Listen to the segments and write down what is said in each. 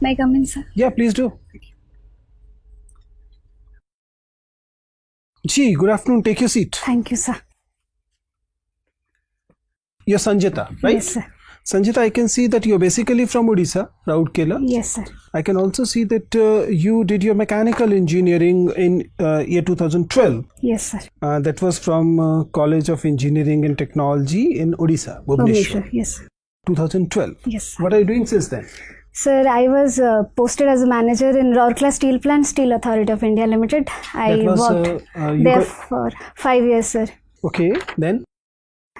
May I come in, sir? Yeah, please do. Ji, good afternoon. Take your seat. Thank you, sir. You're Sanjita, right? Yes, sir. Sanjita, I can see that you're basically from Odisha, Raurkela. Yes, sir. I can also see that you did your mechanical engineering in year 2012. Yes, sir. That was from College of Engineering and Technology in Odisha, Bhubaneswar. Yes, sir. 2012. Yes, sir. What are you doing since then? Sir, I was posted as a manager in Rourkela Steel Plant, Steel Authority of India Limited. I worked there for 5 years, sir. Okay, then?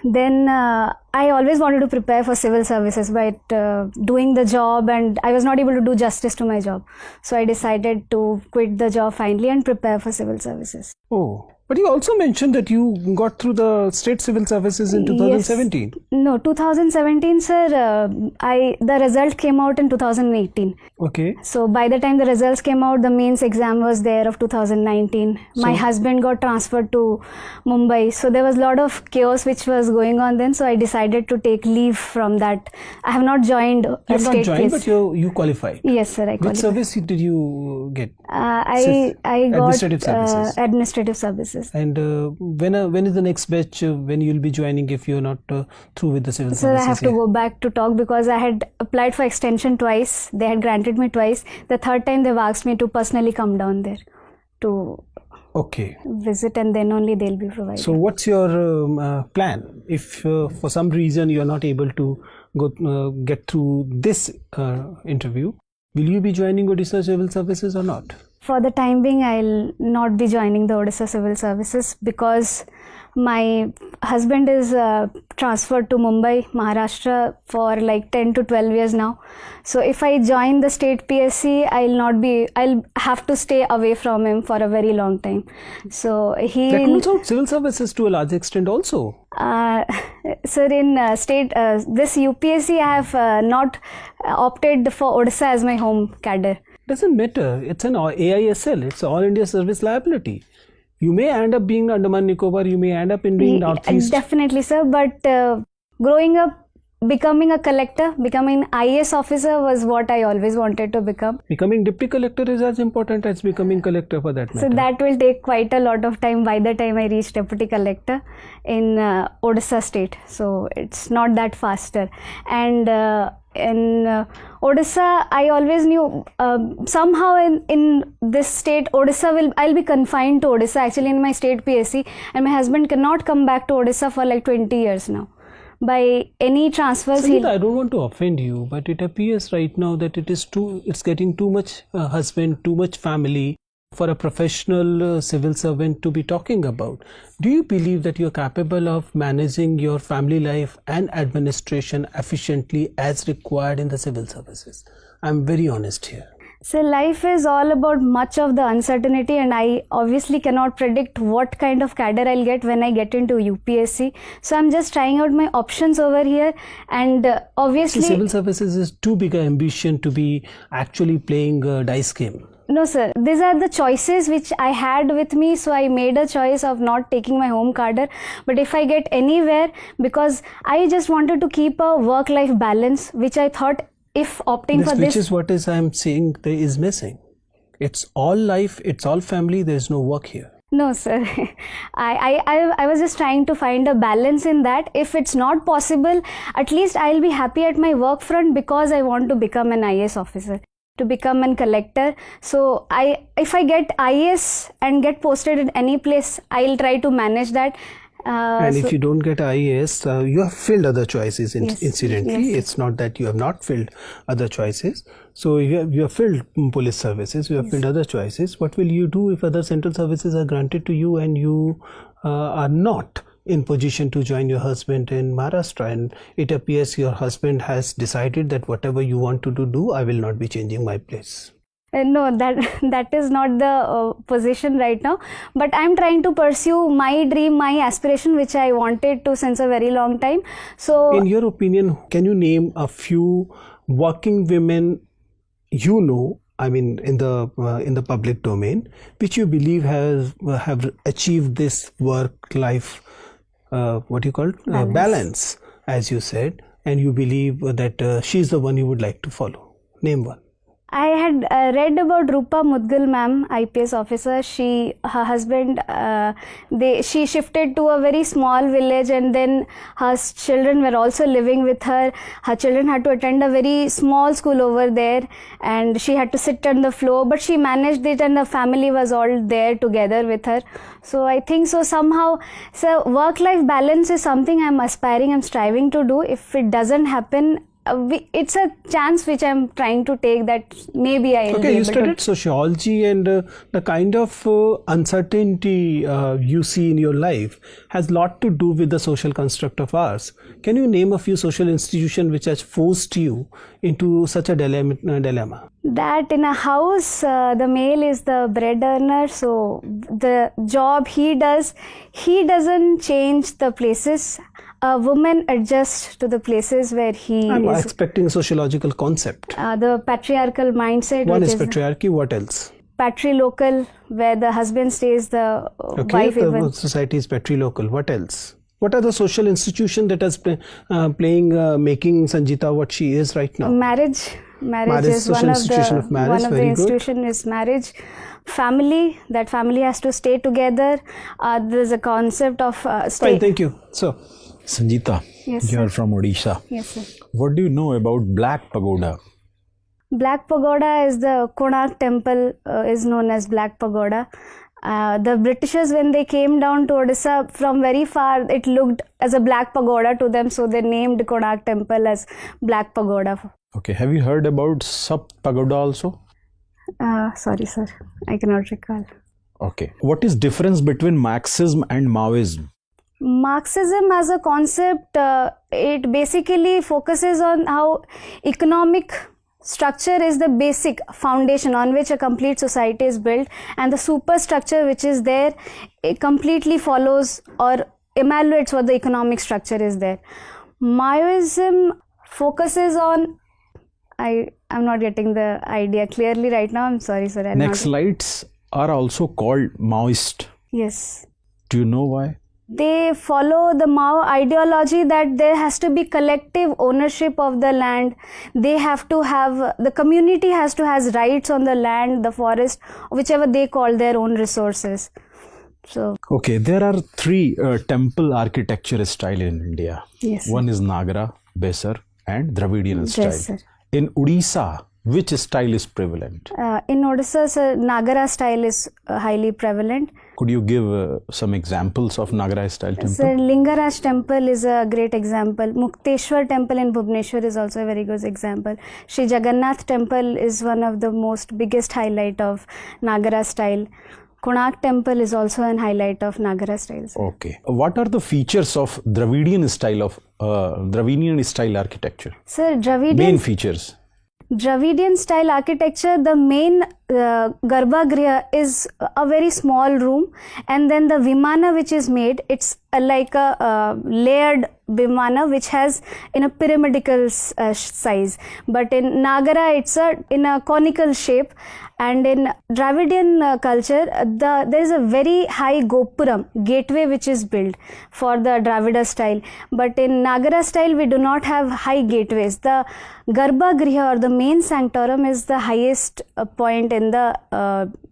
Then I always wanted to prepare for civil services, but doing the job, and I was not able to do justice to my job. So I decided to quit the job finally and prepare for civil services. Oh, but you also mentioned that you got through the state civil services in 2017. Yes. No, 2017, sir. The result came out in 2018. Okay. So by the time the results came out, the mains exam was there of 2019. My husband got transferred to Mumbai. So there was a lot of chaos which was going on then. So I decided to take leave from that. I have not joined a You have state not joined, case. but you qualified. Yes, sir. I Which qualified. service did you get? I got Administrative services. Administrative services. And when is the next batch when you'll be joining if you're not through with the civil Sir, services? I have to go back to talk because I had applied for extension twice. They had granted me twice. The third time they've asked me to personally come down there to visit, and then only they'll be provided. So what's your plan if for some reason you're not able to get through this interview? Will you be joining Odisha Civil Services or not? For the time being, I'll not be joining the Odisha Civil Services because my husband is transferred to Mumbai, Maharashtra for like 10 to 12 years now. So if I join the state PSC, I'll have to stay away from him for a very long time. So That rules out civil services to a large extent also. Sir, in this UPSC, I have not opted for Odisha as my home cadre. Doesn't matter. It's an AISL. It's All India Service Liability. You may end up being Andaman Nicobar. You may end up in doing Northeast. Definitely, sir. But growing up, becoming a collector, becoming an IAS officer was what I always wanted to become. Becoming deputy collector is as important as becoming collector for that matter. So that will take quite a lot of time by the time I reach deputy collector in Odisha state. So it's not that faster. And in Odisha, I always knew somehow in this state, I'll be confined to Odisha actually in my state PSC, and my husband cannot come back to Odisha for like 20 years now. By any transfers, Sanjita, I don't want to offend you, but it appears right now that it's getting too much husband, too much family for a professional civil servant to be talking about. Do you believe that you're capable of managing your family life and administration efficiently as required in the civil services? I'm very honest here. So life is all about much of the uncertainty, and I obviously cannot predict what kind of cadre I'll get when I get into UPSC. So I'm just trying out my options over here, and obviously civil services is too big an ambition to be actually playing a dice game. No, sir. These are the choices which I had with me. So I made a choice of not taking my home cadre. But if I get anywhere, because I just wanted to keep a work-life balance, which I thought if opting for this. Which is what I'm saying there is missing. It's all life, it's all family, there's no work here. No, sir. I was just trying to find a balance in that. If it's not possible, at least I'll be happy at my work front because I want to become an IAS officer, to become a collector. So if I get IAS and get posted in any place, I'll try to manage that. And if you don't get IAS, you have filled other choices incidentally. Yes. It's not that you have not filled other choices. So you have filled police services, you have filled other choices. What will you do if other central services are granted to you and you are not in position to join your husband in Maharashtra, and it appears your husband has decided that whatever you want to do, I will not be changing my place? No, that is not the position right now, but I'm trying to pursue my dream, my aspiration, which I wanted to since a very long time. So in your opinion, can you name a few working women you know, I mean in the public domain, which you believe have achieved this work-life balance, as you said, and you believe that she's the one you would like to follow? Name one. I had read about Rupa Mudgal ma'am, IPS officer. Her husband, she shifted to a very small village, and then her children were also living with her. Her children had to attend a very small school over there, and she had to sit on the floor, but she managed it, and the family was all there together with her. So I think so somehow, so work-life balance is something I'm striving to do. If it doesn't happen, it's a chance which I'm trying to take, that maybe I'll be able you studied sociology, and the kind of uncertainty you see in your life has a lot to do with the social construct of ours. Can you name a few social institutions which has forced you into such a dilemma? That in a house, the male is the bread earner, so the job he does, he doesn't change the places. A woman adjusts to the places where I'm expecting a sociological concept. The patriarchal mindset. One is patriarchy. What else? Patrilocal, where the husband stays, the wife the even. society is patrilocal. What else? What are the social institutions that is making Sanjita what she is right now? Marriage is one of the institution is marriage. Family, that family has to stay together. There's a concept of Fine, thank you. So, Sanjita, yes, you are from Odisha. Yes, sir. What do you know about Black Pagoda? Black Pagoda is the Konark temple, is known as Black Pagoda. The Britishers, when they came down to Odisha from very far, it looked as a black pagoda to them, so they named Konark temple as Black Pagoda. Okay, have you heard about Sub Pagoda also? Sorry, sir, I cannot recall. Okay, what is difference between Marxism and Maoism? Marxism as a concept, it basically focuses on how economic structure is the basic foundation on which a complete society is built, and the superstructure which is there, it completely follows or evaluates what the economic structure is there. Maoism focuses on, I'm not getting the idea clearly right now. I'm sorry, sir. Naxalites are also called Maoist. Yes. Do you know why? They follow the Mao ideology that there has to be collective ownership of the land. They have to have, the community has to have rights on the land, the forest, whichever they call their own resources. So okay, there are three temple architecture style in India. Yes, one is Nagara, Besar and Dravidian style. Yes, sir. In Odisha, which style is prevalent? In Odisha, sir, Nagara style is highly prevalent. Could you give some examples of Nagara style temple? Sir, Lingaraj temple is a great example. Mukteshwar temple in Bhubaneswar is also a very good example. Sri Jagannath temple is one of the most biggest highlight of Nagara style. Konark temple is also an highlight of Nagara style. Sir. Okay. What are the features of Dravidian style architecture? Sir, main features. Dravidian style architecture, the main Garbhagriha is a very small room, and then the Vimana which is made, it's like a layered Vimana which has in a pyramidical size. But in Nagara, it's in a conical shape. And in Dravidian culture, there is a very high Gopuram, gateway which is built for the Dravida style. But in Nagara style, we do not have high gateways. The Garbhagriha or the main sanctorum is the highest point in the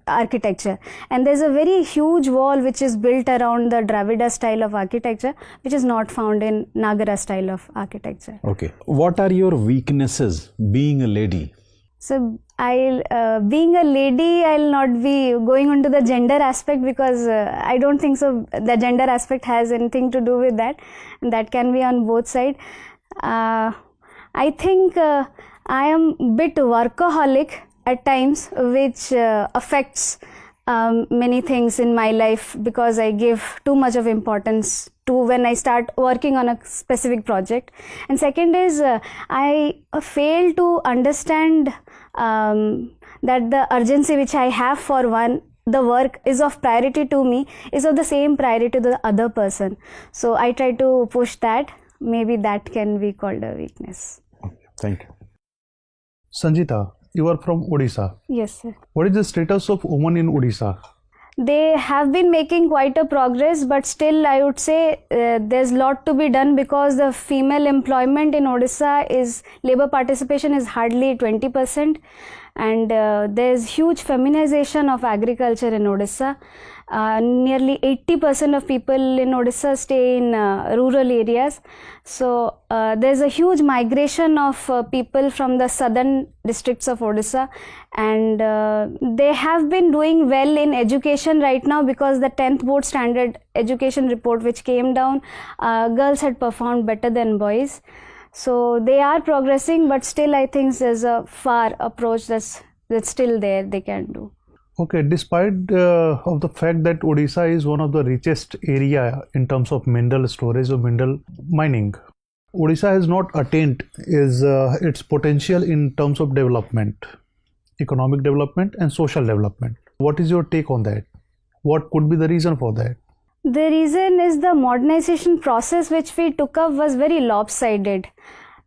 architecture. And there is a very huge wall which is built around the Dravida style of architecture, which is not found in Nagara style of architecture. Okay. What are your weaknesses being a lady? So, being a lady, I'll not be going into the gender aspect, because I don't think so the gender aspect has anything to do with that. That can be on both sides. I think I am a bit workaholic at times, which affects many things in my life, because I give too much of importance to when I start working on a specific project. And second is I fail to understand that the urgency which I have for the work is of priority to me, is of the same priority to the other person. So I try to push that. Maybe that can be called a weakness. Okay, thank you. Sanjita, you are from Odisha. Yes, sir. What is the status of women in Odisha? They have been making quite a progress, but still I would say there's a lot to be done, because the female employment in Odisha is, labor participation is hardly 20%, and there's huge feminization of agriculture in Odisha. Nearly 80% of people in Odisha stay in rural areas. So there's a huge migration of people from the southern districts of Odisha, and they have been doing well in education right now, because the 10th board standard education report which came down, girls had performed better than boys. So they are progressing, but still I think there's a far approach that's still there they can do. Okay, despite of the fact that Odisha is one of the richest area in terms of mineral storage or mineral mining, Odisha has not attained its potential in terms of development, economic development and social development. What is your take on that? What could be the reason for that? The reason is the modernization process which we took up was very lopsided.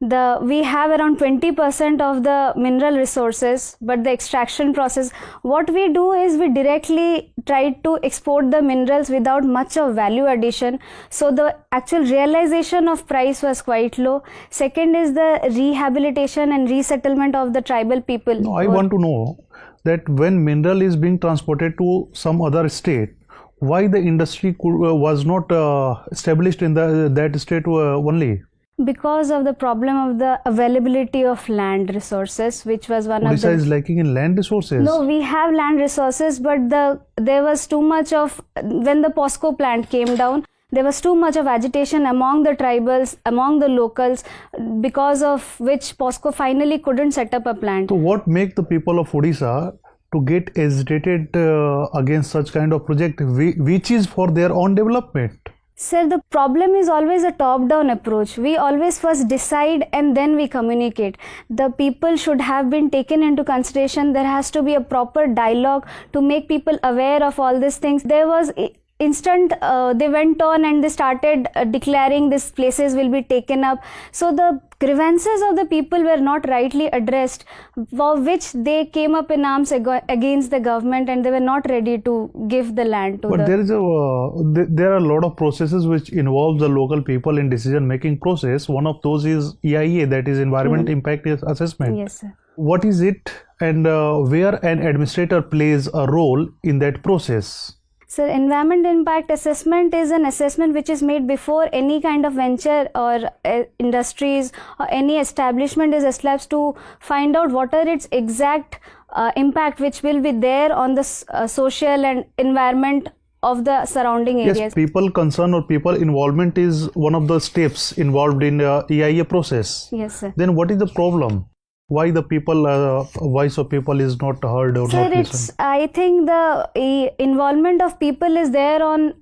We have around 20% of the mineral resources, but the extraction process, what we do is we directly try to export the minerals without much of value addition. So the actual realization of price was quite low. Second is the rehabilitation and resettlement of the tribal people. No, I want to know that when mineral is being transported to some other state, why the industry was not established in that state only? Because of the problem of the availability of land resources, which was one Odisha of the... is lacking in land resources. No, we have land resources, but there was too much of... When the POSCO plant came down, there was too much of agitation among the tribals, among the locals, because of which POSCO finally couldn't set up a plant. So what make the people of Odisha to get agitated against such kind of project, which is for their own development? Sir, the problem is always a top-down approach. We always first decide and then we communicate. The people should have been taken into consideration. There has to be a proper dialogue to make people aware of all these things. There was instant, they went on and they started declaring these places will be taken up. So the grievances of the people were not rightly addressed, for which they came up in arms against the government, and they were not ready to give the land to But there are a lot of processes which involve the local people in decision making process. One of those is EIA, that is Environment Impact Assessment. Yes, sir. What is it, and where an administrator plays a role in that process? So environment impact assessment is an assessment which is made before any kind of venture or industries or any establishment is established, to find out what are its exact impact which will be there on the social and environment of the surrounding areas. Yes, people concern or people involvement is one of the steps involved in EIA process. Yes, sir. Then what is the problem? Why the people voice of people is not heard or Sir, not listened? I think the involvement of people is there on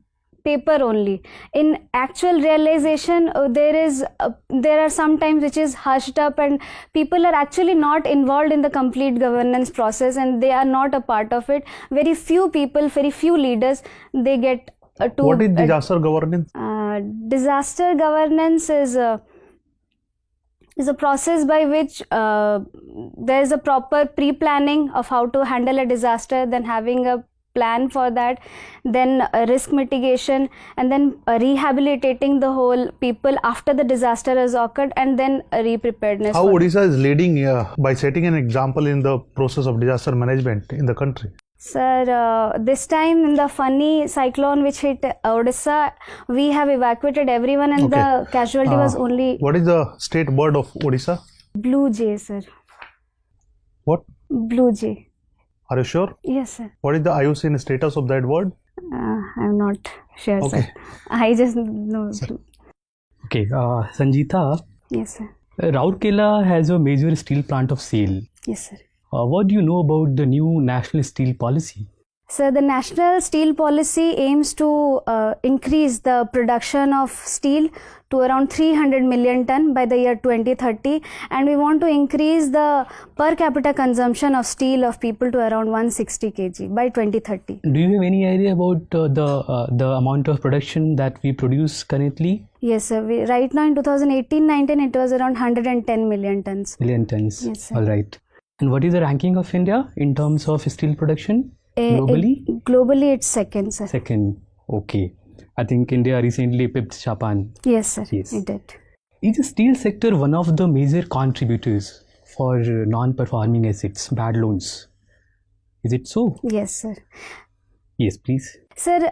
paper only. In actual realization, there are some times which is hushed up, and people are actually not involved in the complete governance process, and they are not a part of it. Very few people, very few leaders, they get to... What is disaster governance? Disaster governance is a process by which there is a proper pre-planning of how to handle a disaster, then having a plan for that, then risk mitigation, and then rehabilitating the whole people after the disaster has occurred, and then re-preparedness. How Odisha is leading by setting an example in the process of disaster management in the country? Sir, this time in the Fani cyclone which hit Odisha, we have evacuated everyone, and the casualty was only... What is the state bird of Odisha? Blue jay, sir. What? Blue jay. Are you sure? Yes, sir. What is the IUCN status of that bird? I'm not sure, sir. I just know. Okay, Sanjita. Yes, sir. Rourkela has a major steel plant of SAIL. Yes, sir. What do you know about the new national steel policy? So the national steel policy aims to increase the production of steel to around 300 million ton by the year 2030, and we want to increase the per capita consumption of steel of people to around 160 kg by 2030. Do you have any idea about the amount of production that we produce currently? Yes, sir. Right now in 2018-19 it was around 110 million tons. Million tons. Yes, sir. All right. And what is the ranking of India in terms of steel production globally? Globally, it's second, sir. Second. Okay. I think India recently pipped Japan. Yes, sir. Yes. It did. Is the steel sector one of the major contributors for non-performing assets, bad loans? Is it so? Yes, sir. Yes, please. Sir,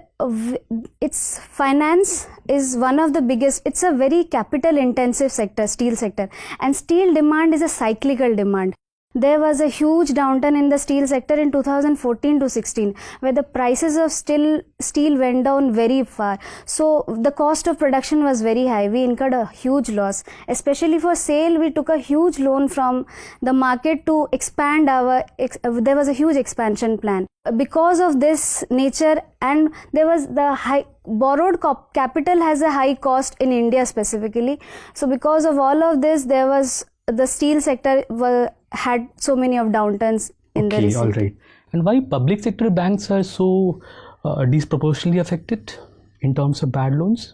its finance is one of the biggest. It's a very capital intensive sector, steel sector, and steel demand is a cyclical demand. There was a huge downturn in the steel sector in 2014 to 16, where the prices of steel went down very far. So the cost of production was very high. We incurred a huge loss. Especially for SAIL, we took a huge loan from the market to expand there was a huge expansion plan. Because of this nature, and there was the high borrowed capital has a high cost in India specifically. So because of all of this, there was the steel sector had so many of downturns in the recent. All right. And why public sector banks are so disproportionately affected in terms of bad loans?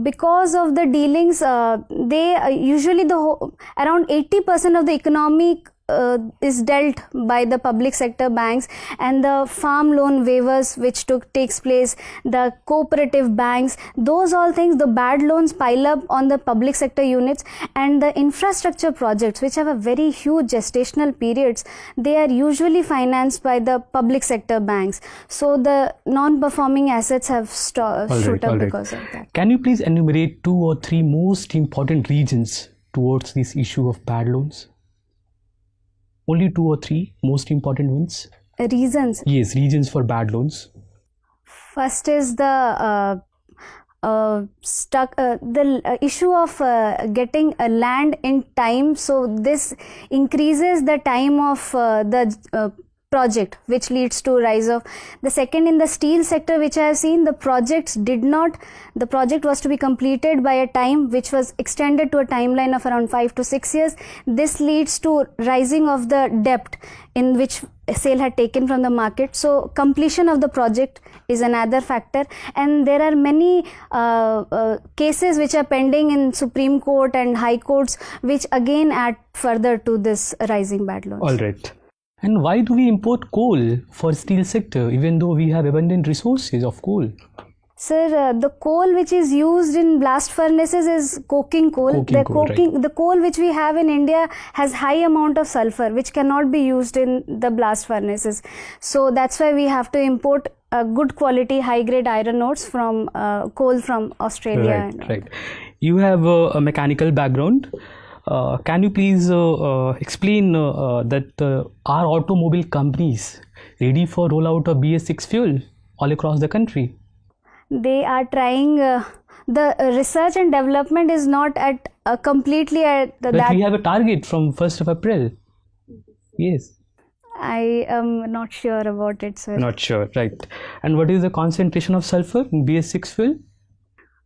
Because of the dealings, they usually around 80% of the economic is dealt by the public sector banks, and the farm loan waivers which takes place, the cooperative banks, those all things, the bad loans pile up on the public sector units, and the infrastructure projects which have a very huge gestational periods, they are usually financed by the public sector banks. So the non-performing assets have shoot up because of that. Can you please enumerate 2 or 3 most important reasons towards this issue of bad loans? Only 2 or 3 most important ones? Reasons? Yes, reasons for bad loans. First is the issue of getting a land in time. So this increases the time of the project, which leads to rise of. The second, in the steel sector, which I have seen, the project was to be completed by a time which was extended to a timeline of around 5 to 6 years. This leads to rising of the debt in which SAIL had taken from the market. So completion of the project is another factor, and there are many cases which are pending in Supreme Court and High Courts, which again add further to this rising bad loans. All right. And why do we import coal for steel sector even though we have abundant resources of coal? Sir, the coal which is used in blast furnaces is coking coal. The coal which we have in India has high amount of sulfur, which cannot be used in the blast furnaces. So that's why we have to import good quality high grade iron ores from coal from Australia. Right. You have a mechanical background. Can you please explain that are automobile companies ready for rollout of BS6 fuel all across the country? They are trying. The research and development is not at completely at But we have a target from 1st of April. Yes. I am not sure about it, sir. Not sure, right. And what is the concentration of sulfur in BS6 fuel?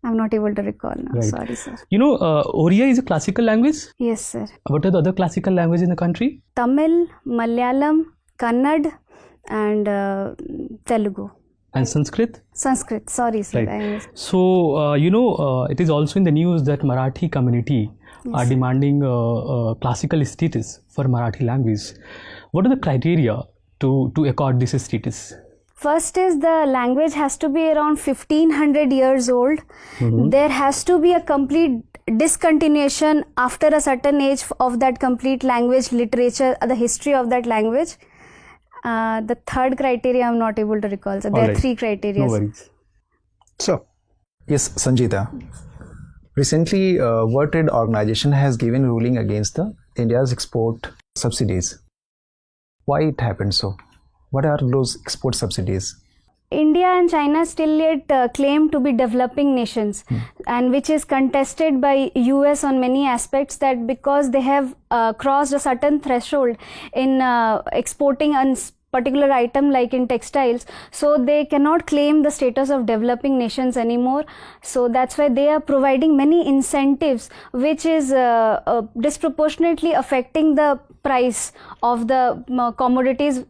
I'm not able to recall now. Right. Sorry, sir. You know, Oriya is a classical language. Yes, sir. What are the other classical languages in the country? Tamil, Malayalam, Kannada, and Telugu. And Sanskrit? Sanskrit. Sorry, sir. Right. So, it is also in the news that Marathi community are demanding classical status for Marathi language. What are the criteria to accord this status? First is the language has to be around 1500 years old. There has to be a complete discontinuation after a certain age of that complete language, literature, the history of that language. The third criteria I'm not able to recall. So there are 3 criteria. No worries. So, yes, Sanjita. Recently, World Trade Organization has given ruling against the India's export subsidies. Why it happened so? What are those export subsidies? India and China still yet claim to be developing nations, and which is contested by US on many aspects, that because they have crossed a certain threshold in exporting a particular item like in textiles, so they cannot claim the status of developing nations anymore. So that's why they are providing many incentives which is disproportionately affecting the price of the commodities,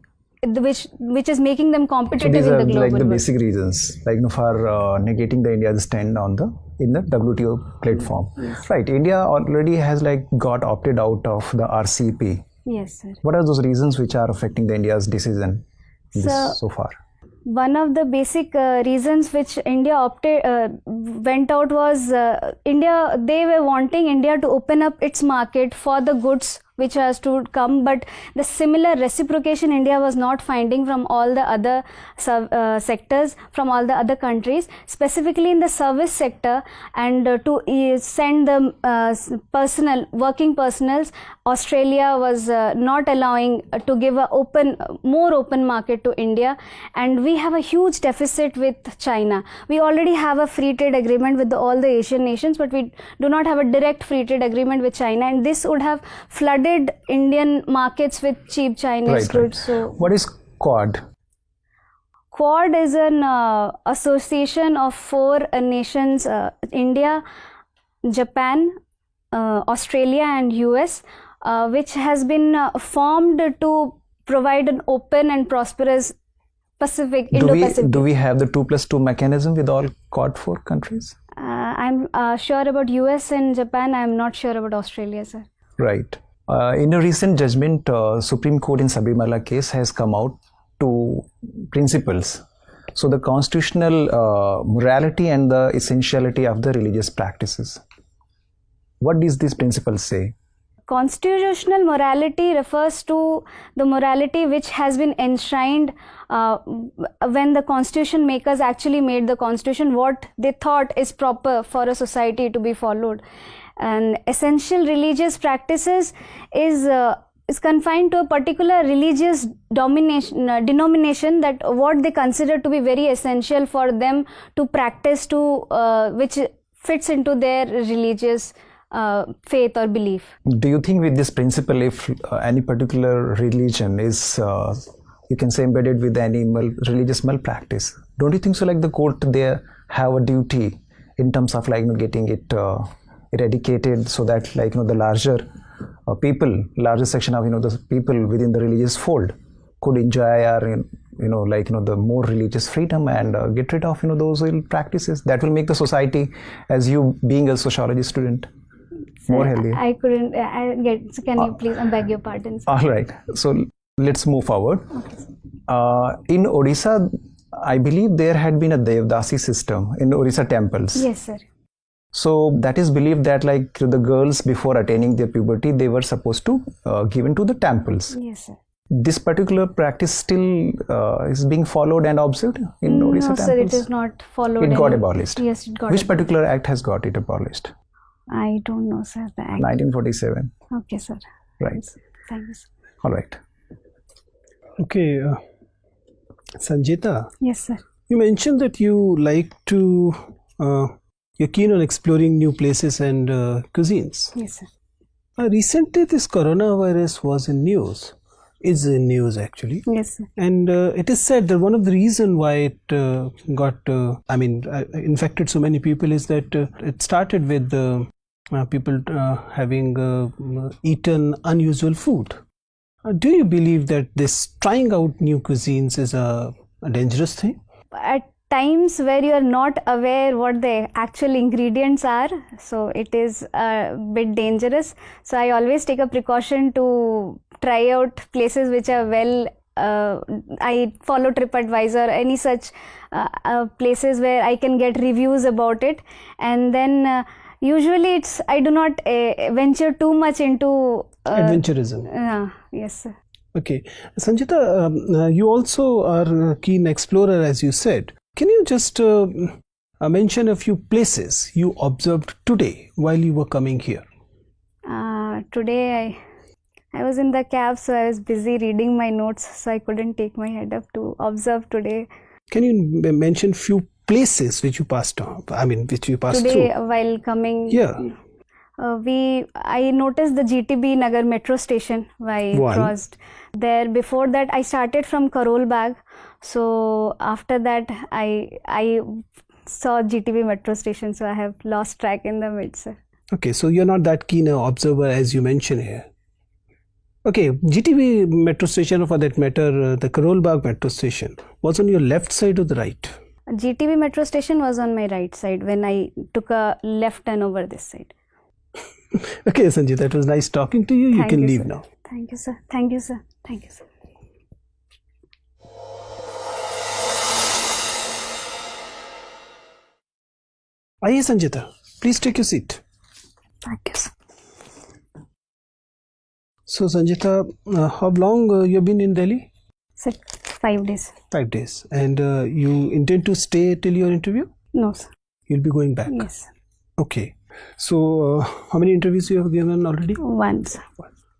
which is making them competitive these in are the global like the world. basic reasons, like for negating the India's stand on in the WTO platform. Yes. Right. India already has got opted out of the RCEP. Yes, sir. What are those reasons which are affecting the India's decision so far? One of the basic reasons which India went out was they were wanting India to open up its market for the goods which has to come, but the similar reciprocation India was not finding from all the other sectors, from all the other countries, specifically in the service sector, and to send the working personals. Australia was not allowing to give a more open market to India, and we have a huge deficit with China. We already have a free trade agreement with all the Asian nations, but we do not have a direct free trade agreement with China, and this would have flooded Indian markets with cheap Chinese goods. So, what is Quad? Quad is an association of 4 nations: India, Japan, Australia, and US, which has been formed to provide an open and prosperous Indo-Pacific. Do we have the 2+2 mechanism with all Quad 4 countries? I'm sure about US and Japan. I'm not sure about Australia, sir. Right. In a recent judgment, Supreme Court in Sabarimala case has come out to principles. So the constitutional morality and the essentiality of the religious practices. What does these principles say? Constitutional morality refers to the morality which has been enshrined when the constitution makers actually made the constitution, what they thought is proper for a society to be followed. And essential religious practices is confined to a particular religious denomination, that what they consider to be very essential for them to practice, which fits into their religious faith or belief. Do you think with this principle, if any particular religion is, you can say, embedded with any religious malpractice, don't you think so, like the court there have a duty in terms of getting it eradicated, so that the larger section of the people within the religious fold could enjoy our the more religious freedom and get rid of those ill practices that will make the society, as you being a sociology student, more healthy. I couldn't get. So can you please? I beg your pardon, sir. All right. So let's move forward. Okay. In Odisha, I believe there had been a Devdasi system in Odisha temples. Yes, sir. So that is believed that the girls before attaining their puberty, they were supposed to given to the temples. Yes, sir. This particular practice still is being followed and observed in Odisha temples? No, sir, it is not followed. It got abolished? Yes, it got Which abolished. particular act has got it abolished? I don't know, sir. The act. 1947. Okay, sir. Right. Thank you, sir. All right. Okay, Sanjita. Yes, sir. You mentioned that you like to, you're keen on exploring new places and cuisines. Yes, sir. Recently, this coronavirus was in news. Is in news actually. Yes, sir. And it is said that one of the reasons why it infected so many people is that it started with people having eaten unusual food. Do you believe that this trying out new cuisines is a dangerous thing? At times where you are not aware what the actual ingredients are, so it is a bit dangerous. So I always take a precaution to try out places which are I follow TripAdvisor, any such places where I can get reviews about it, and then usually I do not venture too much into adventurism. Yes, sir. Okay, Sanjita, you also are a keen explorer, as you said. Can you just mention a few places you observed today while you were coming here? Today I was in the cab, so I was busy reading my notes, so I couldn't take my head up to observe today. Can you mention few places which you passed on? Which you passed today, through? While coming. Yeah. I noticed the GTB Nagar metro station while I crossed there. Before that, I started from Karol Bagh. So after that, I saw GTB metro station. So I have lost track in the mid, sir. Okay, so you're not that keen an observer as you mentioned here. Okay, GTB metro station, or for that matter, the Karol Bagh metro station was on your left side or the right? GTB metro station was on my right side when I took a left turn over this side. Okay, Sanjay, that was nice talking to you. You can leave sir. now. Thank you, sir. Thank you, sir. Thank you, sir. Aye, Sanjita, please take your seat. Thank you, sir. So, Sanjita, how long you have been in Delhi? Sir, 5 days. 5 days. And you intend to stay till your interview? No, sir. You'll be going back? Yes. Okay. So, how many interviews you have given already? Once.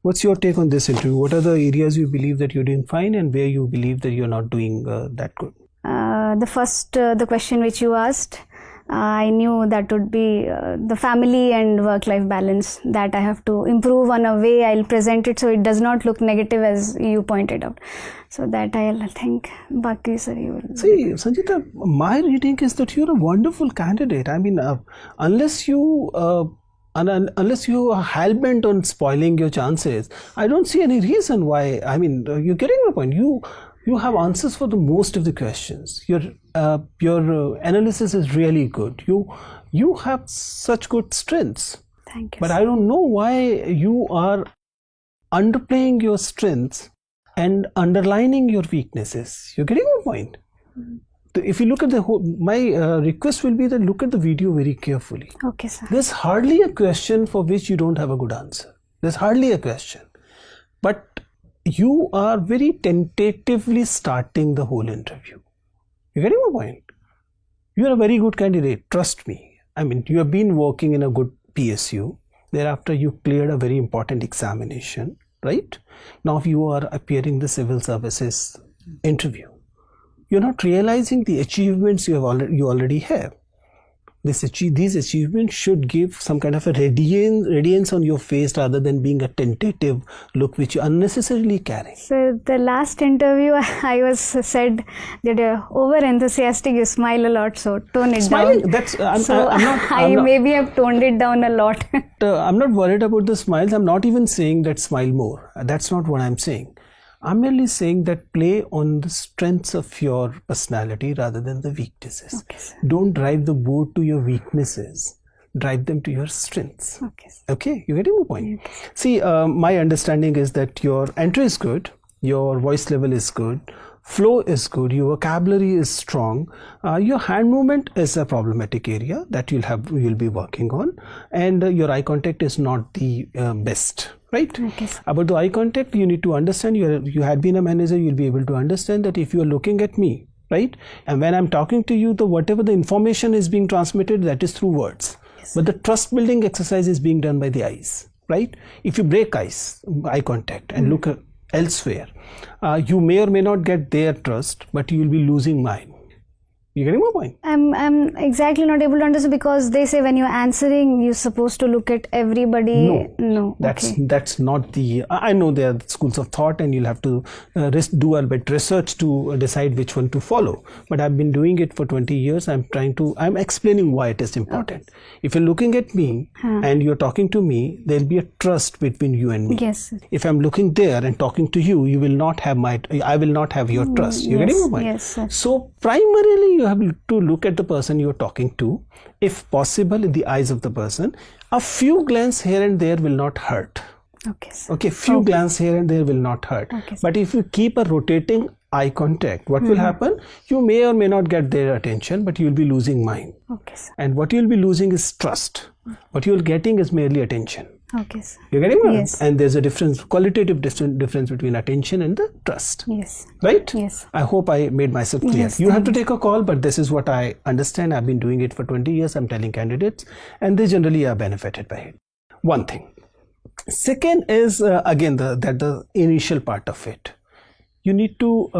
What's your take on this interview? What are the areas you believe that you're doing fine and where you believe that you're not doing that good? The question which you asked, I knew that would be the family and work-life balance that I have to improve on a way I'll present it so it does not look negative as you pointed out. So that I'll think. Baki sir, you will. See, Sanjita, my reading is that you're a wonderful candidate. I mean, unless you are hell-bent on spoiling your chances, I don't see any reason why. I mean, you're getting my point. You have answers for the most of the questions. Your analysis is really good. You have such good strengths. Thank you. But sir. I don't know why you are underplaying your strengths and underlining your weaknesses. You're getting my point. If you look at the whole, my request will be that look at the video very carefully. Okay, sir. There's hardly a question for which you don't have a good answer. There's hardly a question. But you are very tentatively starting the whole interview. You're getting my point? You're a very good candidate, trust me. I mean, you have been working in a good PSU. Thereafter, you cleared a very important examination, right? Now you are appearing the civil services interview. You're not realizing the achievements you already have. These achievements should give some kind of a radiance on your face rather than being a tentative look which you unnecessarily carry. So the last interview I was said that you're over enthusiastic, you smile a lot, so tone it Smiling, down. that's I maybe have toned it down a lot. I'm not worried about the smiles. I'm not even saying that smile more. That's not what I'm saying. I'm merely saying that play on the strengths of your personality rather than the weaknesses. Okay, sir. Don't drive the boat to your weaknesses. Drive them to your strengths. Okay, sir. Okay, you getting my point? Okay. See, my understanding is that your entry is good, your voice level is good, flow is good, your vocabulary is strong, your hand movement is a problematic area that you'll be working on, and your eye contact is not the best. Right? Okay, About the eye contact, you need to understand, you had been a manager, you'll be able to understand that if you are looking at me, right? And when I'm talking to you, whatever the information is being transmitted, that is through words. Yes. But the trust building exercise is being done by the eyes, right? If you break eye contact and look elsewhere, you may or may not get their trust, but you will be losing mine. You getting my point? I'm exactly not able to understand because they say when you're answering, you're supposed to look at everybody. No. That's not the. I know there are schools of thought, and you'll have to do a bit research to decide which one to follow. But I've been doing it for 20 years. I'm explaining why it is important. Okay. If you're looking at me and you're talking to me, there'll be a trust between you and me. Yes, sir. If I'm looking there and talking to you, I will not have your trust. You're getting my point? Yes, sir. So primarily, you have to look at the person you're talking to, if possible in the eyes of the person. A few glances here and there will not hurt. Okay, sir. Okay, few glances here and there will not hurt. Okay, but if you keep a rotating eye contact, what will happen? You may or may not get their attention, but you'll be losing mine. Okay, sir. And what you'll be losing is trust. What you're getting is merely attention. Okay, sir. You're getting me? Yes. And there's a qualitative difference between attention and the trust. Yes. Right? Yes. I hope I made myself clear. Yes, you have to take a call, but this is what I understand. I've been doing it for 20 years. I'm telling candidates, and they generally are benefited by it. One thing. Second is, again, the initial part of it. You need to,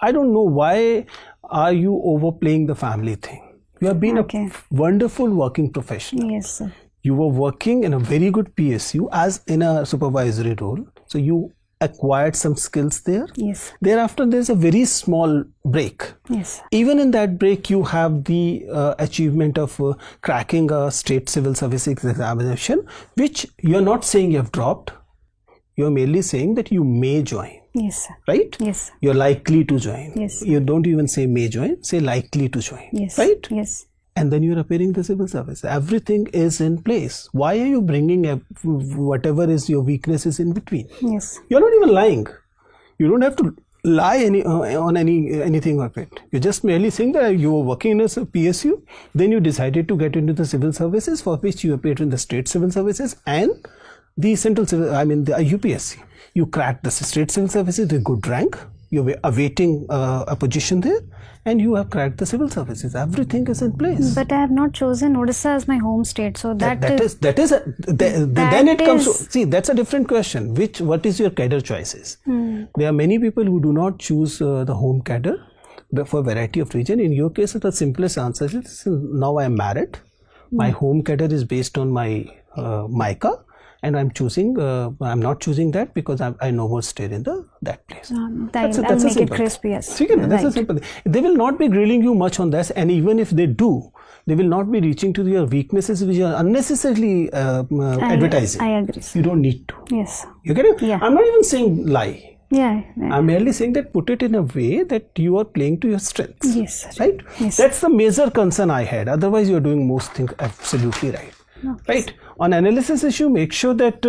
I don't know why are you overplaying the family thing. You have been a wonderful working professional. Yes, sir. You were working in a very good PSU as in a supervisory role. So you acquired some skills there. Yes. Thereafter, there's a very small break. Yes. Even in that break, you have the achievement of cracking a state civil service examination, which you're not saying you have dropped. You're merely saying that you may join. Yes, sir. Right? Yes. You're likely to join. Yes. You don't even say may join, say likely to join. Yes. Right? Yes. And then you're appearing the civil service. Everything is in place. Why are you bringing whatever is your weaknesses in between? Yes. You're not even lying. You don't have to lie on anything of it. You're just merely saying that you were working in a PSU, then you decided to get into the civil services, for which you appeared in the state civil services and the central civil, the UPSC. You cracked the state civil services with good rank. You were awaiting a position there, and you have cracked the civil services. Everything is in place. But I have not chosen Odisha as my home state, so then it comes to, see, that's a different question. What is your cadre choices? There are many people who do not choose the home cadre for a variety of reasons. In your case, the simplest answer is, now I am married. My home cadre is based on my MICA. And I'm not choosing that because I no more stay in that place. That's make it crisp, yes. That's a simple thing. They will not be grilling you much on this, and even if they do, they will not be reaching to your weaknesses which are unnecessarily advertising. I agree. You don't need to. Yes. You get it? Yeah. I'm not even saying lie. Yeah. I'm merely saying that put it in a way that you are playing to your strengths. Yes. Right? Yes. That's the major concern I had. Otherwise, you're doing most things absolutely right. Okay. Right. On analysis issue, make sure that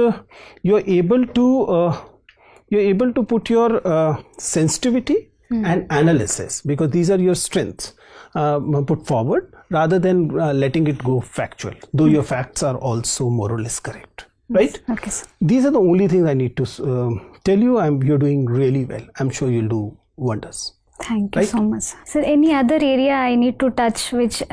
you're able to put your sensitivity and analysis, because these are your strengths, put forward rather than letting it go factual, though your facts are also more or less correct. Right? Okay, sir. These are the only things I need to tell you. You're doing really well. I'm sure you'll do wonders. Thank you so much. So, any other area I need to touch which...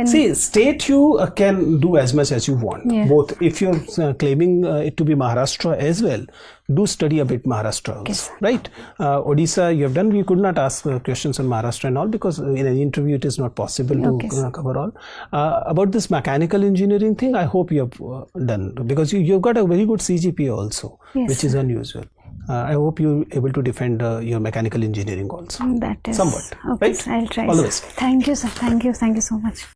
See, state you can do as much as you want. Yeah. Both. If you're claiming it to be Maharashtra as well, do study a bit Maharashtra also. Yes. Right? Odisha, you have done. You could not ask questions on Maharashtra and all, because in an interview it is not possible to cover all. About this mechanical engineering thing, I hope you have done, because you've got a very good CGPA also, which is unusual. I hope you're able to defend your mechanical engineering also. That is somewhat. okay. Right? I'll try. All the best. Thank you, sir. Thank you so much.